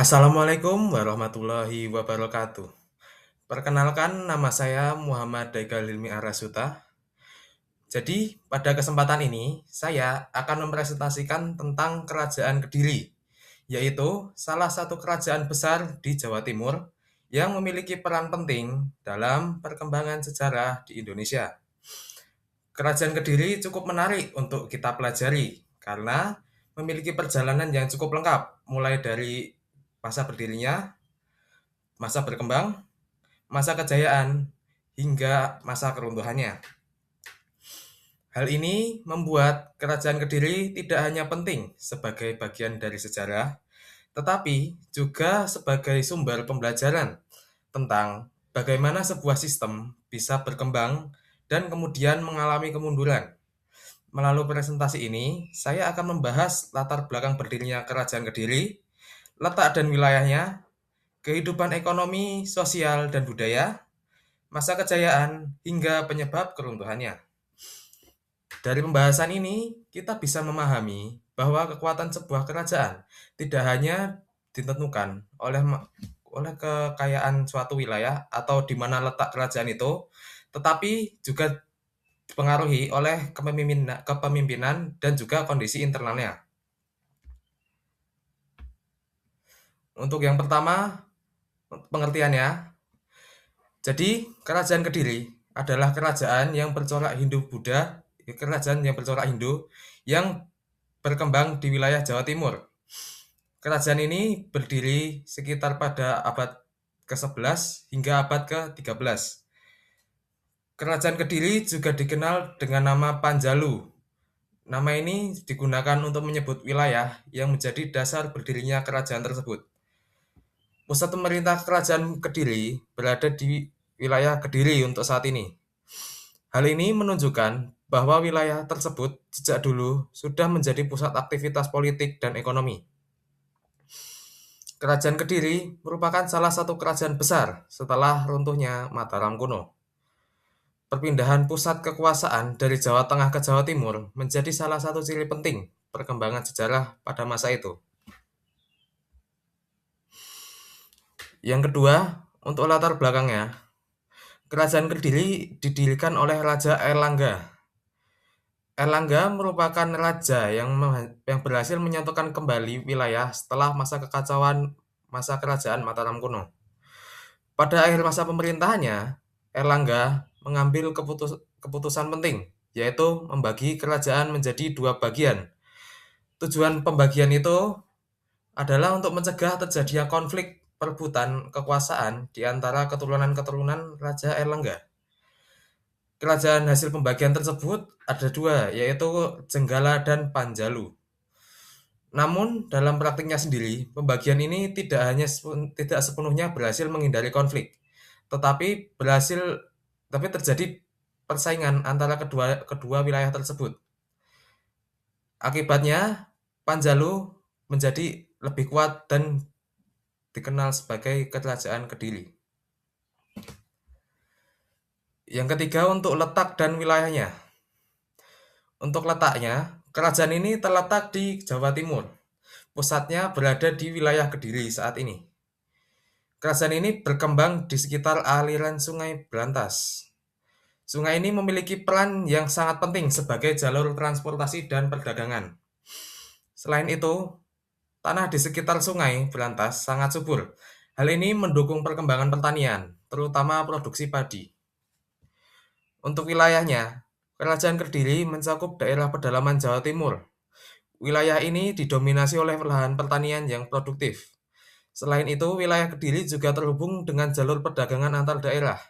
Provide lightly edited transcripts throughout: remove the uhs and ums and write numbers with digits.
Assalamualaikum warahmatullahi wabarakatuh. Perkenalkan, nama saya Muhammad Daikal Hilmi Arasuta. Jadi, pada kesempatan ini, saya akan mempresentasikan tentang Kerajaan Kediri, yaitu salah satu kerajaan besar di Jawa Timur yang memiliki peran penting dalam perkembangan sejarah di Indonesia. Kerajaan Kediri cukup menarik untuk kita pelajari karena memiliki perjalanan yang cukup lengkap, mulai dari masa berdirinya, masa berkembang, masa kejayaan, hingga masa keruntuhannya. Hal ini membuat Kerajaan Kediri tidak hanya penting sebagai bagian dari sejarah, tetapi juga sebagai sumber pembelajaran tentang bagaimana sebuah sistem bisa berkembang dan kemudian mengalami kemunduran. Melalui presentasi ini, saya akan membahas latar belakang berdirinya Kerajaan Kediri, letak dan wilayahnya, kehidupan ekonomi, sosial, dan budaya, masa kejayaan, hingga penyebab keruntuhannya. Dari pembahasan ini, kita bisa memahami bahwa kekuatan sebuah kerajaan tidak hanya ditentukan oleh kekayaan suatu wilayah atau di mana letak kerajaan itu, tetapi juga dipengaruhi oleh kepemimpinan dan juga kondisi internalnya. Untuk yang pertama, pengertiannya. Jadi, Kerajaan Kediri adalah kerajaan yang bercorak Hindu-Buddha, kerajaan yang bercorak Hindu yang berkembang di wilayah Jawa Timur. Kerajaan ini berdiri sekitar pada abad ke-11 hingga abad ke-13. Kerajaan Kediri juga dikenal dengan nama Panjalu. Nama ini digunakan untuk menyebut wilayah yang menjadi dasar berdirinya kerajaan tersebut. Pusat pemerintah Kerajaan Kediri berada di wilayah Kediri untuk saat ini. Hal ini menunjukkan bahwa wilayah tersebut sejak dulu sudah menjadi pusat aktivitas politik dan ekonomi. Kerajaan Kediri merupakan salah satu kerajaan besar setelah runtuhnya Mataram kuno. Perpindahan pusat kekuasaan dari Jawa Tengah ke Jawa Timur menjadi salah satu ciri penting perkembangan sejarah pada masa itu. Yang kedua, untuk latar belakangnya, Kerajaan Kediri didirikan oleh Raja Airlangga. Airlangga merupakan raja yang berhasil menyatukan kembali wilayah setelah masa kekacauan masa kerajaan Mataram kuno. Pada akhir masa pemerintahannya, Airlangga mengambil keputusan penting, yaitu membagi kerajaan menjadi dua bagian. Tujuan pembagian itu adalah untuk mencegah terjadinya konflik perebutan kekuasaan di antara keturunan-keturunan Raja Airlangga. Kerajaan hasil pembagian tersebut ada dua, yaitu Jenggala dan Panjalu. Namun, dalam praktiknya sendiri, pembagian ini tidak sepenuhnya berhasil menghindari konflik, tetapi terjadi persaingan antara kedua wilayah tersebut. Akibatnya, Panjalu menjadi lebih kuat dan dikenal sebagai Kerajaan Kediri. Yang ketiga, untuk letak dan wilayahnya. Untuk letaknya, kerajaan ini terletak di Jawa Timur. Pusatnya berada di wilayah Kediri saat ini. Kerajaan ini berkembang di sekitar aliran Sungai Brantas. Sungai ini memiliki peran yang sangat penting sebagai jalur transportasi dan perdagangan. Selain itu, tanah di sekitar Sungai Brantas sangat subur. Hal ini mendukung perkembangan pertanian, terutama produksi padi. Untuk wilayahnya, Kerajaan Kediri mencakup daerah pedalaman Jawa Timur. Wilayah ini didominasi oleh lahan pertanian yang produktif. Selain itu, wilayah Kediri juga terhubung dengan jalur perdagangan antar daerah.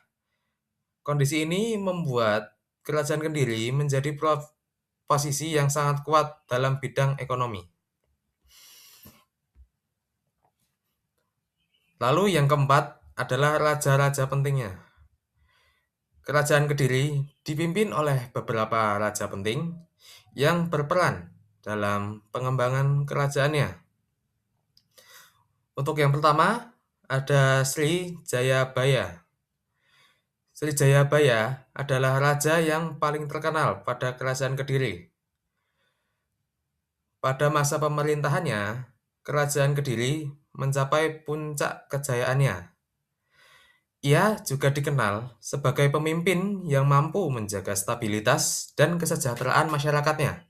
Kondisi ini membuat Kerajaan Kediri menjadi posisi yang sangat kuat dalam bidang ekonomi. Lalu yang keempat adalah raja-raja pentingnya. Kerajaan Kediri dipimpin oleh beberapa raja penting yang berperan dalam pengembangan kerajaannya. Untuk yang pertama, ada Sri Jayabaya. Sri Jayabaya adalah raja yang paling terkenal pada Kerajaan Kediri. Pada masa pemerintahannya, Kerajaan Kediri mencapai puncak kejayaannya. Ia juga dikenal sebagai pemimpin yang mampu menjaga stabilitas dan kesejahteraan masyarakatnya.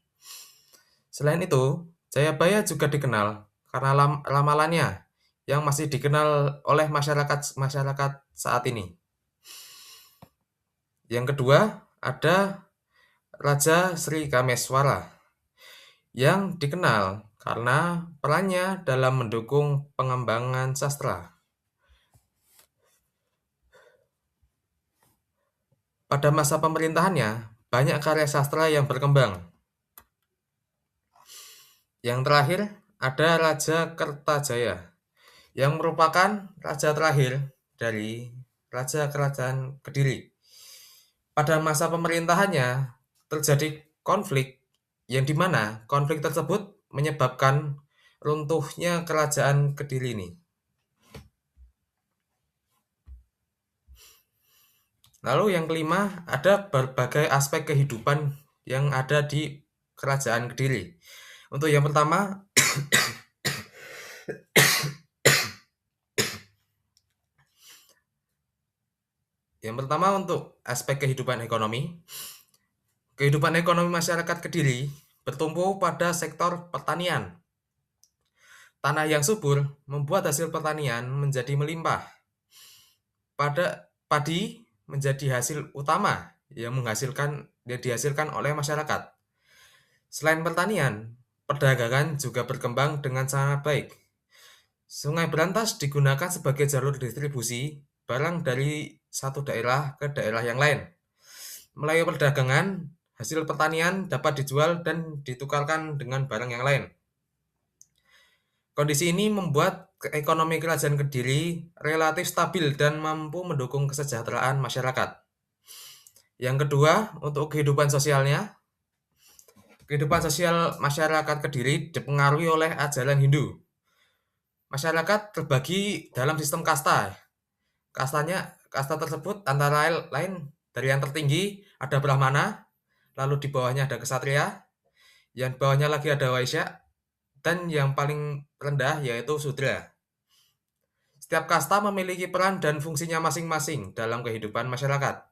Selain itu, Jayabaya juga dikenal karena ramalannya yang masih dikenal oleh masyarakat masyarakat saat ini. Yang kedua, ada Raja Sri Kameswara yang dikenal karena perannya dalam mendukung pengembangan sastra. Pada masa pemerintahannya, banyak karya sastra yang berkembang. Yang terakhir, ada Raja Kertajaya, yang merupakan raja terakhir dari Raja Kerajaan Kediri. Pada masa pemerintahannya, terjadi konflik yang dimana konflik tersebut menyebabkan runtuhnya Kerajaan Kediri ini. Lalu yang kelima, ada berbagai aspek kehidupan yang ada di Kerajaan Kediri. Untuk yang pertama, untuk aspek kehidupan ekonomi. Kehidupan ekonomi masyarakat Kediri bertumpu pada sektor pertanian. Tanah yang subur membuat hasil pertanian menjadi melimpah. Padi menjadi hasil utama yang dihasilkan oleh masyarakat. Selain pertanian, perdagangan juga berkembang dengan sangat baik. Sungai Berantas digunakan sebagai jalur distribusi barang dari satu daerah ke daerah yang lain. Melalui perdagangan, hasil pertanian dapat dijual dan ditukarkan dengan barang yang lain. Kondisi ini membuat ekonomi Kerajaan Kediri relatif stabil dan mampu mendukung kesejahteraan masyarakat. Yang kedua, untuk kehidupan sosialnya, kehidupan sosial masyarakat Kediri dipengaruhi oleh ajaran Hindu. Masyarakat terbagi dalam sistem kasta. Kasta tersebut antara lain dari yang tertinggi ada Brahmana, lalu di bawahnya ada Ksatria, yang bawahnya lagi ada Waisya, dan yang paling rendah yaitu Sudra. Setiap kasta memiliki peran dan fungsinya masing-masing dalam kehidupan masyarakat.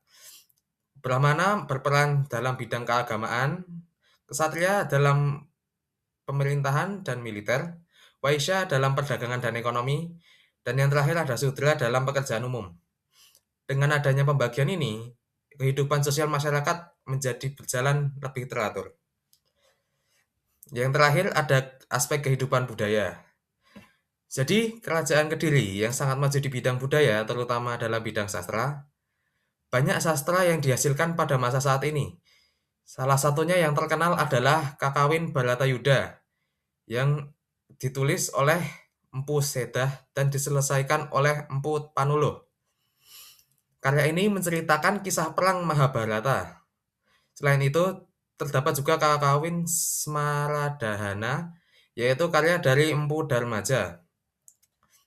Brahmana berperan dalam bidang keagamaan, Ksatria dalam pemerintahan dan militer, Waisya dalam perdagangan dan ekonomi, dan yang terakhir ada Sudra dalam pekerjaan umum. Dengan adanya pembagian ini, kehidupan sosial masyarakat menjadi berjalan lebih teratur. Yang terakhir ada aspek kehidupan budaya. Jadi, Kerajaan Kediri yang sangat maju di bidang budaya, terutama dalam bidang sastra, banyak sastra yang dihasilkan pada masa saat ini. Salah satunya yang terkenal adalah Kakawin Baratayuda, yang ditulis oleh Empu Sedah dan diselesaikan oleh Empu Panuluh. Karya ini menceritakan kisah perang Mahabharata. Selain itu, terdapat juga Kakawin Smaradahana, yaitu karya dari Empu Darmaja.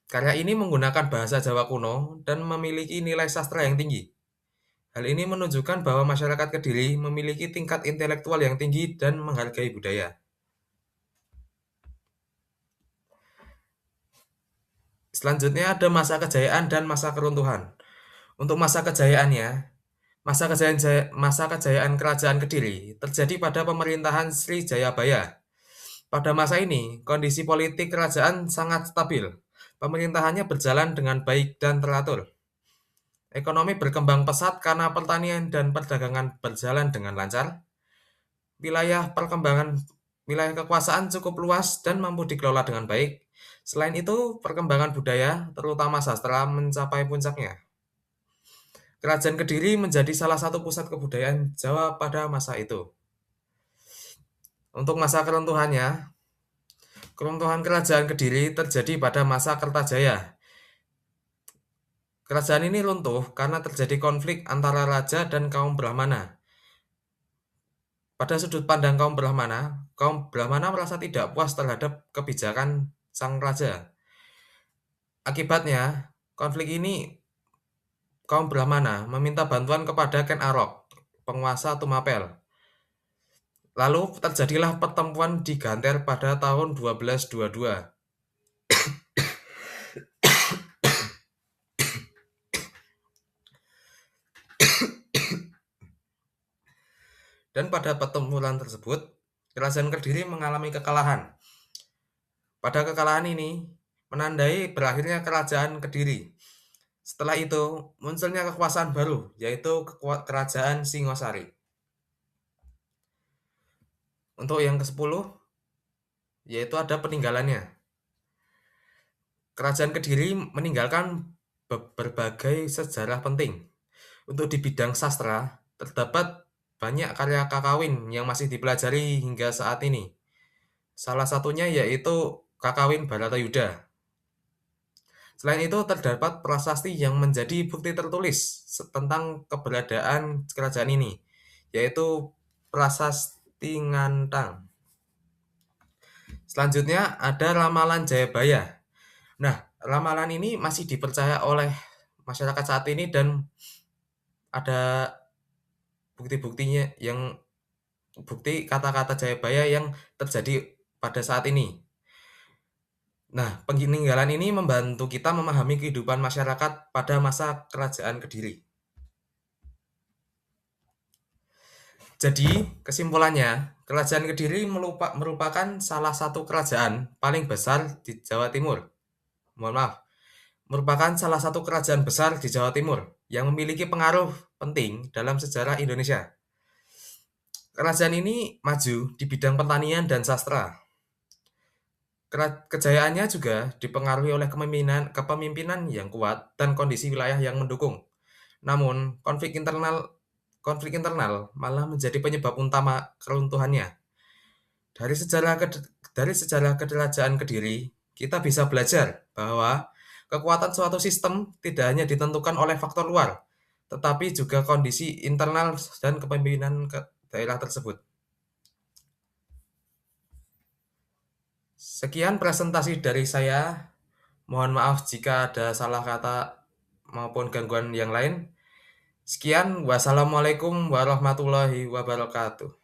Karya ini menggunakan bahasa Jawa kuno dan memiliki nilai sastra yang tinggi. Hal ini menunjukkan bahwa masyarakat Kediri memiliki tingkat intelektual yang tinggi dan menghargai budaya. Selanjutnya ada masa kejayaan dan masa keruntuhan. Untuk masa kejayaannya, masa kejayaan Kerajaan Kediri terjadi pada pemerintahan Sri Jayabaya. Pada masa ini, kondisi politik kerajaan sangat stabil. Pemerintahannya berjalan dengan baik dan teratur. Ekonomi berkembang pesat karena pertanian dan perdagangan berjalan dengan lancar. Wilayah kekuasaan cukup luas dan mampu dikelola dengan baik. Selain itu, perkembangan budaya, terutama sastra, mencapai puncaknya. Kerajaan Kediri menjadi salah satu pusat kebudayaan Jawa pada masa itu. Untuk masa keruntuhannya, keruntuhan Kerajaan Kediri terjadi pada masa Kertajaya. Kerajaan ini runtuh karena terjadi konflik antara raja dan kaum Brahmana. Pada sudut pandang kaum Brahmana merasa tidak puas terhadap kebijakan sang raja. Akibatnya, konflik ini kaum Brahmana meminta bantuan kepada Ken Arok, penguasa Tumapel. Lalu terjadilah pertempuran di Ganter pada tahun 1222. Dan pada pertempuran tersebut, Kerajaan Kediri mengalami kekalahan. Pada kekalahan ini menandai berakhirnya Kerajaan Kediri. Setelah itu, munculnya kekuasaan baru, yaitu Kerajaan Singosari. Untuk yang ke-10, yaitu ada peninggalannya. Kerajaan Kediri meninggalkan berbagai sejarah penting. Untuk di bidang sastra, terdapat banyak karya Kakawin yang masih dipelajari hingga saat ini. Salah satunya yaitu Kakawin Baratayuda. Selain itu, terdapat prasasti yang menjadi bukti tertulis tentang keberadaan kerajaan ini, yaitu Prasasti Ngantang. Selanjutnya ada Ramalan Jayabaya. Nah, ramalan ini masih dipercaya oleh masyarakat saat ini dan ada bukti-buktinya bukti kata-kata Jayabaya yang terjadi pada saat ini. Nah, peninggalan ini membantu kita memahami kehidupan masyarakat pada masa Kerajaan Kediri. Jadi, kesimpulannya, Kerajaan Kediri merupakan salah satu kerajaan paling besar di Jawa Timur. Mohon maaf, merupakan salah satu kerajaan besar di Jawa Timur yang memiliki pengaruh penting dalam sejarah Indonesia. Kerajaan ini maju di bidang pertanian dan sastra. Kejayaannya juga dipengaruhi oleh kepemimpinan yang kuat dan kondisi wilayah yang mendukung. Namun, konflik internal malah menjadi penyebab utama keruntuhannya. Dari sejarah Kerajaan Kediri, kita bisa belajar bahwa kekuatan suatu sistem tidak hanya ditentukan oleh faktor luar, tetapi juga kondisi internal dan kepemimpinan daerah tersebut. Sekian presentasi dari saya. Mohon maaf jika ada salah kata maupun gangguan yang lain. Sekian, wassalamualaikum warahmatullahi wabarakatuh.